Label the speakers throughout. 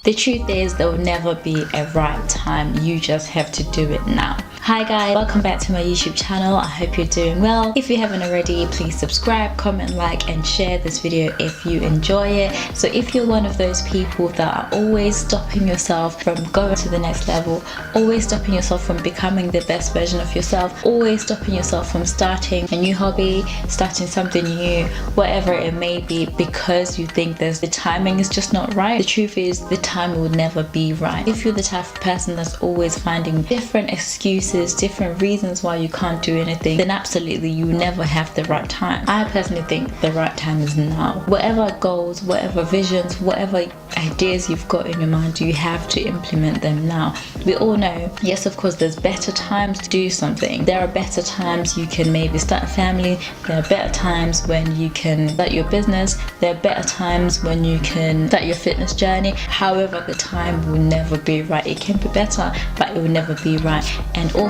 Speaker 1: The truth is, there will never be a right time. You just have to do it now. Hi guys, welcome back to my YouTube channel. I hope you're doing well. If you haven't already, please subscribe, comment, like and share this video if you enjoy it. So if you're one of those people that are always stopping yourself from going to the next level, always stopping yourself from becoming the best version of yourself, always stopping yourself from starting a new hobby, starting something new, whatever it may be, because you think the timing is just not right. The truth is, the time will never be right. If you're the type of person that's always finding different excuses, different reasons why you can't do anything, then absolutely you never have the right time. I personally think the right time is now. Whatever goals, whatever visions, whatever ideas you've got in your mind, you have to implement them now. We all know, yes, of course, there's better times to do something. There are better times you can maybe start a family. There are better times when you can start your business. There are better times when you can start your fitness journey. However, the time will never be right. It can be better, but it will never be right. And also,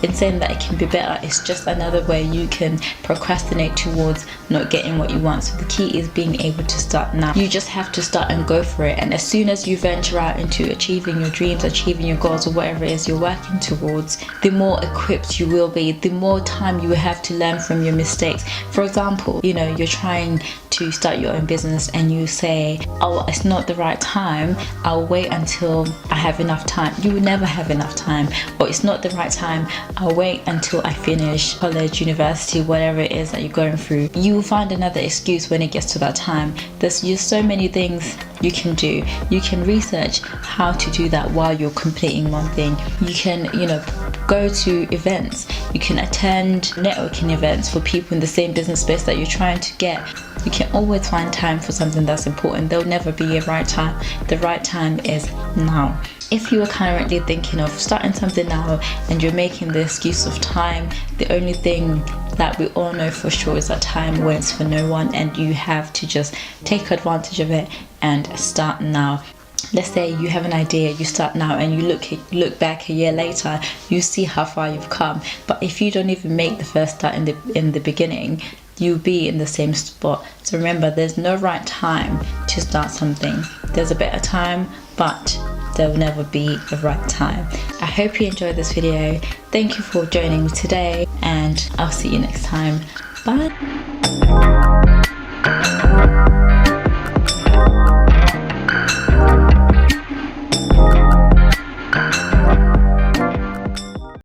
Speaker 1: in saying that it can be better, it's just another way you can procrastinate towards not getting what you want. So the key is being able to start now. You just have to start and go for it. And as soon as you venture out into achieving your dreams, achieving your goals, or whatever it is you're working towards, the more equipped you will be, the more time you will have to learn from your mistakes. For example, you're trying to start your own business and you say, oh, it's not the right time, I'll wait until I have enough time. You will never have enough time. Or it's not the right time, I'll wait until I finish college, university, whatever it is that you're going through. You will find another excuse when it gets to that time. There's just so many things you can do. You can research how to do that while you're completing one thing. You can, go to events. You can attend networking events for people in the same business space that you're trying to get. You can always find time for something that's important. There'll never be a right time. The right time is now. If you are currently thinking of starting something now and you're making the excuse of time, the only thing that we all know for sure is that time waits for no one, and you have to just take advantage of it and start now. Let's say you have an idea, you start now, and you look back a year later, you see how far you've come. But if you don't even make the first start in the beginning, you'll be in the same spot. So remember, there's no right time to start something. There's a better time, but there will never be a right time. I hope you enjoyed this video. Thank you for joining me today, and I'll see you next time. Bye.